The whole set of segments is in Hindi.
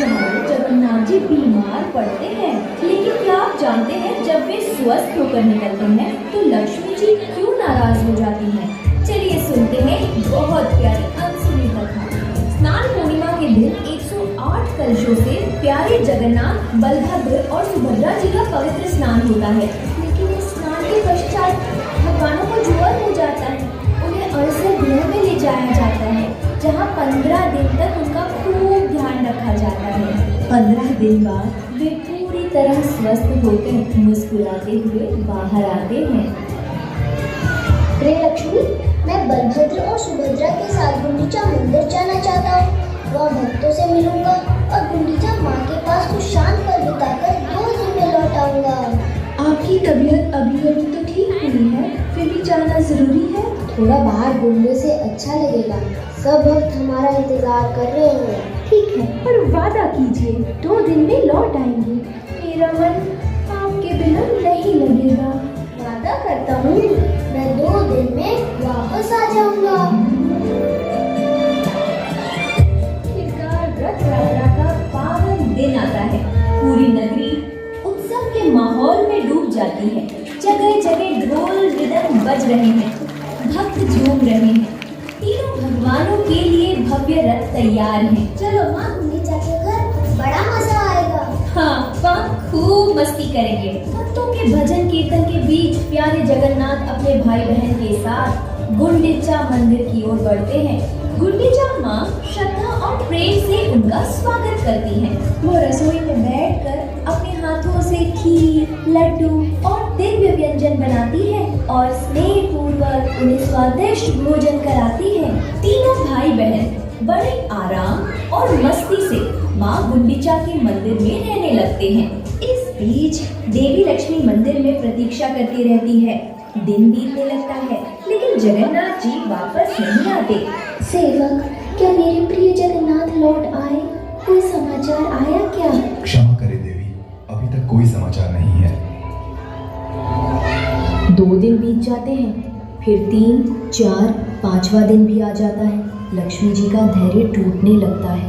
हमारे जगन्नाथ जी बीमार पड़ते हैं, लेकिन क्या आप जानते हैं जब वे स्वस्थ होकर निकलते हैं तो लक्ष्मी जी क्यों नाराज हो जाती हैं? चलिए सुनते हैं बहुत प्यारी अनसुनी कथा। स्नान पूर्णिमा के दिन 108 कलशों से प्यारे जगन्नाथ, बलभद्र और सुभद्रा जी का पवित्र स्नान होता है। लेकिन इस स्नान के पश्चात भगवानों को ज्वर हो जाता है। उन्हें अरसर गृह में ले जाया जाता है, जहाँ 15 दिन तक उनका खूब ध्यान रखा जाता है। 15 दिन बाद वे पूरी तरह स्वस्थ होकर मुस्कुराते हुए बाहर आते हैं। रे लक्ष्मी, मैं बलभद्र और सुभद्रा के साथ गुंडीचा मंदिर जाना चाहता हूँ। वहाँ भक्तों से मिलूंगा और गुंडीचा माँ के पास कुछ शांत पल बिताकर 2 दिन में लौट आऊंगा। आपकी तबीयत अभी तो ठीक हुई है, फिर भी जाना जरूरी है। थोड़ा बाहर घूमने से अच्छा लगेगा। सब भक्त हमारा इंतजार कर रहे हैं। ठीक है, पर वादा कीजिए 2 दिन में लौट आएंगे। मेरा मन आपके बिना नहीं लगेगा। वादा करता हूँ, मैं 2 दिन में वापस आ जाऊंगा। रथ यात्रा का पावन दिन आता है। पूरी नगरी उत्सव के माहौल में डूब जाती है। जगह जगह ढोल रिदम बज रहे हैं, भक्त झूम रहे हैं। तीनों भगवानों के लिए भव्य रथ तैयार हैं। चलो माँ, गुंडीचा के घर बड़ा मजा आएगा। हाँ, वहाँ खूब मस्ती करेंगे। भक्तों के भजन कीर्तन के बीच प्यारे जगन्नाथ अपने भाई बहन के साथ गुंडीचा मंदिर की ओर बढ़ते हैं। गुंडीचा माँ श्रद्धा और प्रेम से उनका स्वागत करती हैं। वो रसोई में बैठकर अपने हाथों से खीर, लड्डू और दिव्य व्यंजन बनाती है और स्नेह पूर्वक उन्हें स्वादिष्ट भोजन कराती है। तीनों भाई बहन बड़े आराम और मस्ती से माँ गुंडीचा के मंदिर में रहने लगते हैं। इस बीच देवी लक्ष्मी मंदिर में प्रतीक्षा करती रहती है। दिन बीतने लगता है, लेकिन जगन्नाथ जी वापस नहीं आते। सेवक, क्या मेरे प्रिय जगन्नाथ लौट आए? कोई समाचार आया क्या? क्षमा करे देवी, अभी तक कोई समाचार नहीं है। 2 दिन बीत जाते हैं, फिर 3, 4, 5वां दिन भी आ जाता है। लक्ष्मी जी का धैर्य टूटने लगता है।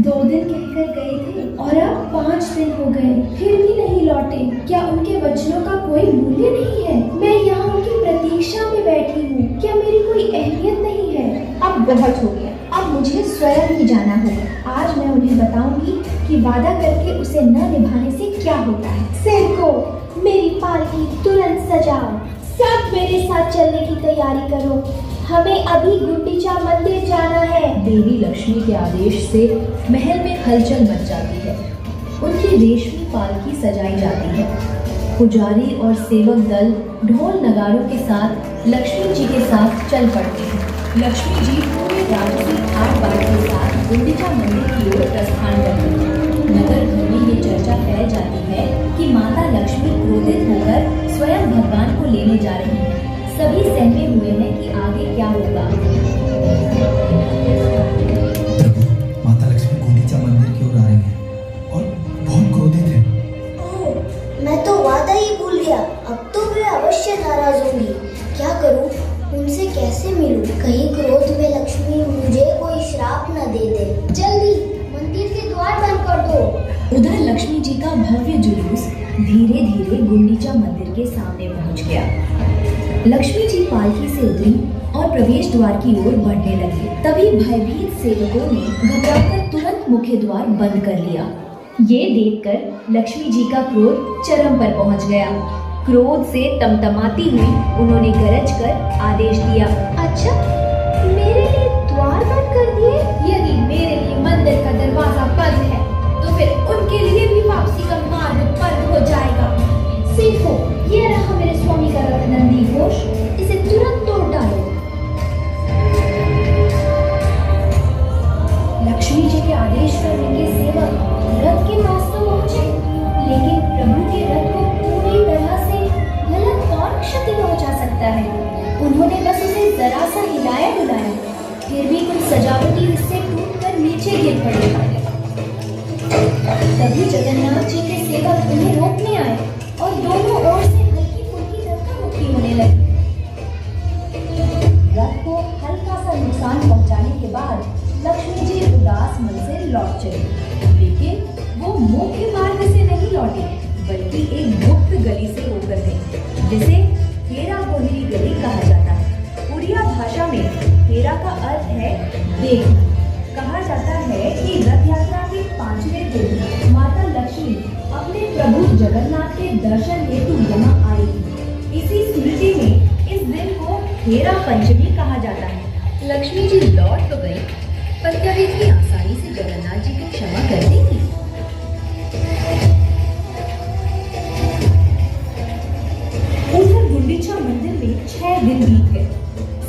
2 दिन कहकर गए थे और अब 5 दिन हो गए, फिर भी नहीं लौटे। क्या उनके वचनों का कोई मूल्य नहीं है? मैं यहाँ उनकी प्रतीक्षा में बैठी हूँ। क्या मेरी कोई अहमियत नहीं है? अब बहुत हो गया, अब मुझे स्वयं ही जाना होगा। आज मैं उन्हें बताऊंगी कि वादा करके उसे न निभाने से क्या होता है। सेवको, मेरी पालकी तुरंत सजाओ। सब मेरे साथ चलने की तैयारी करो। हमें अभी गुंडीचा मंदिर जाना है। देवी लक्ष्मी के आदेश से महल में हलचल मच जाती है। उनकी रेशमी पालकी सजाई जाती है। पुजारी और सेवक दल ढोल नगारों के साथ लक्ष्मी जी के साथ चल पड़ते हैं। लक्ष्मी जी पूरे राजसी ठाट बाट के साथ गुंडीचा मंदिर की ओर प्रस्थान करते हैं। नगर भर में ये चर्चा फैल जाती है कि माता लक्ष्मी क्रोधित होकर स्वयं भगवान को लेने जा रही हैं। सभी सहमे हुए हैं कि आगे क्या होगा। प्रभु, माता लक्ष्मी गुंडीचा मंदिर की ओर आ रही हैं और बहुत क्रोधित हैं। ओह, मैं तो वादा ही भूल गया। अब तो वे अवश्य नाराज होंगी। क्या करूं? उनसे कैसे मिलूं? कहीं क्रोध में लक्ष्मी मुझे कोई श्राप न दे दे। जल्दी मंदिर के द्वार बंद कर दो। उधर लक्ष्मी जी का भव्य जुलूस धीरे धीरे गुंडीचा मंदिर के सामने पहुंच गया। लक्ष्मी जी पालकी से उतरी और प्रवेश द्वार की ओर बढ़ने लगी। तभी भयभीत सेवकों ने घबराकर तुरंत मुख्य द्वार बंद कर लिया। ये देखकर लक्ष्मी जी का क्रोध चरम पर पहुंच गया। क्रोध से तमतमाती हुई उन्होंने गरज कर आदेश दिया, अच्छा, मेरे लिए द्वार बंद कर दिए? यदि मेरे लिए मंदिर का दरवाजा बंद है तो फिर उनके लिए भी वापसी का मार्ग बंद हो जाएगा। देखो, ये रहा मेरे स्वामी का रथ नंदी घोष। इसे तुरंत तोड़ डालो। लक्ष्मी जी के आदेश करने के सेवक रथ के पास तो पहुंचे, लेकिन प्रभु के रथ को पूरी तरह से गलत कौन क्षति पहुंचा सकता है। उन्होंने बस उसे जरा सा हिलाया डुलाया, फिर भी कुछ सजावटी हिस्से टूटकर नीचे गिर पड़े। तभी जगन्नाथ जी के सेवक उन्हें रोकने आए और दोनों ओर से हल्की फुल्की धक्का-मुक्की होने लगी। रथ को हल्का सा नुकसान पहुंचाने के बाद लक्ष्मी जी उदास मन से लौट चली। मुख्य मार्ग से नहीं लौटे, बल्कि एक गुप्त गली से होकर गई, जिसे हेरा बोहरी गली कहा जाता है। उड़िया भाषा में हेरा का अर्थ है देखना। कहा जाता है कि रथ यात्रा के 5वें दिन माता लक्ष्मी अपने प्रभु जगन्नाथ के दर्शन हेतु यहाँ आई थी। इसी स्मृति में इस दिन को हेरा पंचमी कहा जाता है। लक्ष्मी जी लौट तो गई, पर क्या वे इतनी आसानी से जगन्नाथ जी को क्षमा कर देंगी? उधर गुंडीचा मंदिर में 6 दिन बीत गए।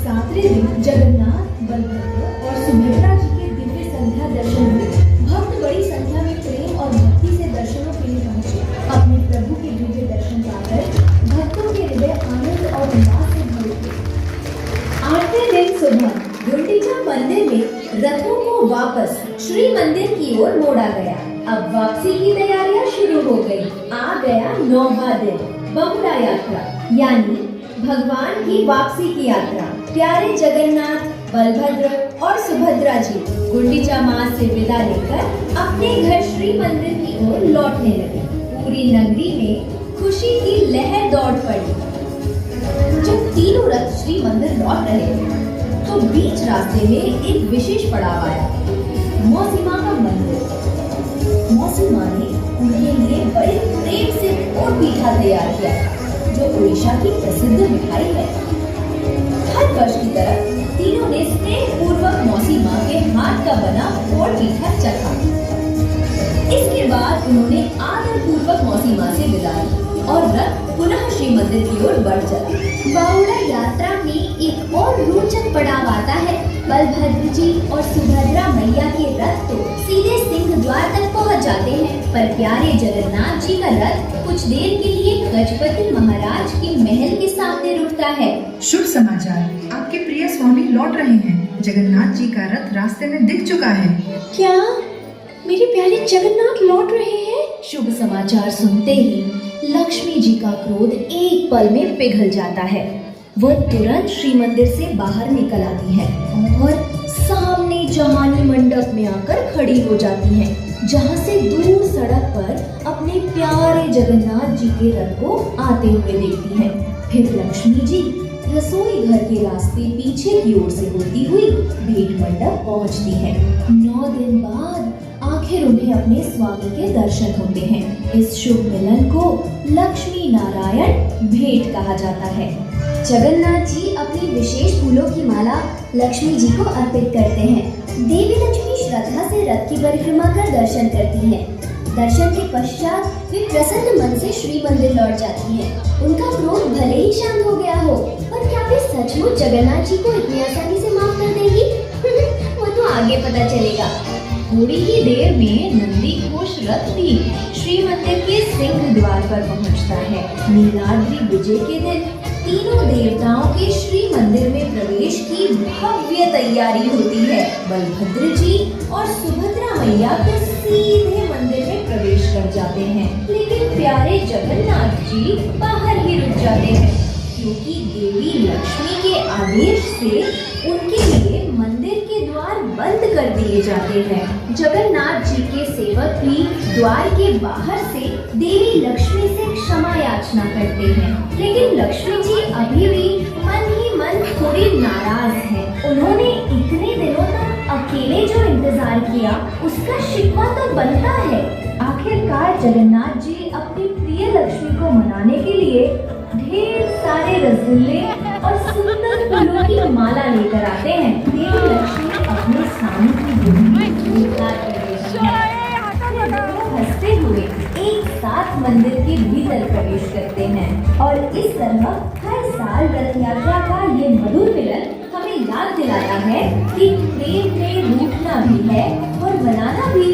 7वें दिन जगन्नाथ, बलभद्र और सुभद्रा जी के दिव्य संध्या दर्शन हुए। भक्त बड़ी संख्या में प्रेम और भक्ति से दर्शनों के लिए पहुंचे। अपने प्रभु के दिव्य दर्शन पाकर भक्तों के हृदय आनंद और उल्लास से भर उठे। 8वें दिन सुबह गुंडीचा मंदिर में रथों को वापस श्री मंदिर की ओर मोड़ा गया। अब वापसी की तैयारियां शुरू हो गई। आ गया 9वां दिन, बहुड़ा यात्रा, यानी भगवान की वापसी की यात्रा। प्यारे जगन्नाथ, बलभद्र और सुभद्रा जी गुंडीचा मां से विदा लेकर अपने घर श्री मंदिर की ओर लौटने लगे। पूरी नगरी में खुशी की लहर दौड़ पड़ी। जब तीनों रथ श्री मंदिर लौट रहे थे, तो बीच रास्ते में एक विशेष पड़ाव आया, मौसी मां का मंदिर। मौसी मां ने उनके लिए बड़े प्रेम से पोट पीठा तैयार किया था, जो उड़ीसा की प्रसिद्ध मिठाई है। हर वर्ष की तरह तीनों ने स्नेह पूर्वक मौसी मां के हाथ का बना पोट पीठा चखा। इसके बाद उन्होंने आदर पूर्वक मौसी मां से विदा ली और रथ पुनः श्री मंदिर की ओर बढ़ चला। बावड़ा यात्रा में एक और रोचक पड़ाव आता है। बलभद्र जी और सुभद्रा मैया के रथ तो सीधे सिंह द्वार तक पहुंच जाते हैं, पर प्यारे जगन्नाथ जी का रथ कुछ देर के लिए गजपति महाराज के महल के सामने रुकता है। शुभ समाचार, आपके प्रिय स्वामी लौट रहे हैं। जगन्नाथ जी का रथ रास्ते में दिख चुका है। क्या मेरे प्यारे जगन्नाथ लौट रहे हैं? शुभ समाचार सुनते ही लक्ष्मी जी का क्रोध एक पल में पिघल जाता है। वह तुरंत श्री मंदिर से बाहर निकल आती है और सामने जहानी मंडप में आकर खड़ी हो जाती है, जहाँ से दूर सड़क पर अपने प्यारे जगन्नाथ जी के रथ को आते हुए देखती है। फिर लक्ष्मी जी रसोई घर के रास्ते पीछे की ओर से होती हुई भेंट मंडप पहुँचती है। 9 दिन बाद आखिर उन्हें अपने स्वामी के दर्शन होते हैं। इस शुभ मिलन को लक्ष्मी नारायण भेंट कहा जाता है। जगन्नाथ जी अपनी विशेष फूलों की माला लक्ष्मी जी को अर्पित करते हैं। देवी लक्ष्मी श्रद्धा से रथ की परिक्रमा कर दर्शन करती हैं। दर्शन के पश्चात वे प्रसन्न मन से श्री मंदिर लौट जाती हैं। उनका क्रोध भले ही शांत हो गया हो, पर क्या वे सचमुच जगन्नाथ जी को इतनी आसानी से माफ कर देगी? वो तो आगे पता चलेगा। थोड़ी ही देर में नंदी घोष रथ भी श्री मंदिर के सिंह द्वार पर पहुंचता है। नीलाद्रि विजय के दिन तीनों देवताओं के श्री मंदिर में प्रवेश की भव्य तैयारी होती है। बलभद्र जी और सुभद्रा मैया तो सीधे मंदिर में प्रवेश कर जाते हैं, लेकिन प्यारे जगन्नाथ जी बाहर ही रुक जाते हैं, क्योंकि देवी लक्ष्मी के आदेश से उनके लिए मंदिर के द्वार बंद कर दिए जाते हैं। जगन्नाथ जी के सेवक भी द्वार के बाहर से देवी लक्ष्मी से क्षमा याचना करते हैं, लेकिन लक्ष्मी जी अभी भी मन ही मन थोड़ी नाराज हैं। उन्होंने इतने दिनों तक अकेले जो इंतजार किया, उसका शिकवा तो बनता है। आखिरकार जगन्नाथ जी अपनी प्रिय लक्ष्मी को मनाने के लिए ढेर सारे रसगुल्ले और सुंदर फूलों की माला लेकर आते हैं। देवी लक्ष्मी अपने स्वामी की बुद्धि स्वीकार कर लेती है। वो हंसते हुए एक साथ मंदिर के भीतर प्रवेश करते हैं और इस तरह हर साल रथ यात्रा का ये मधुर मिलन हमें याद दिलाता है कि प्रेम में रूठना भी है और मनाना भी।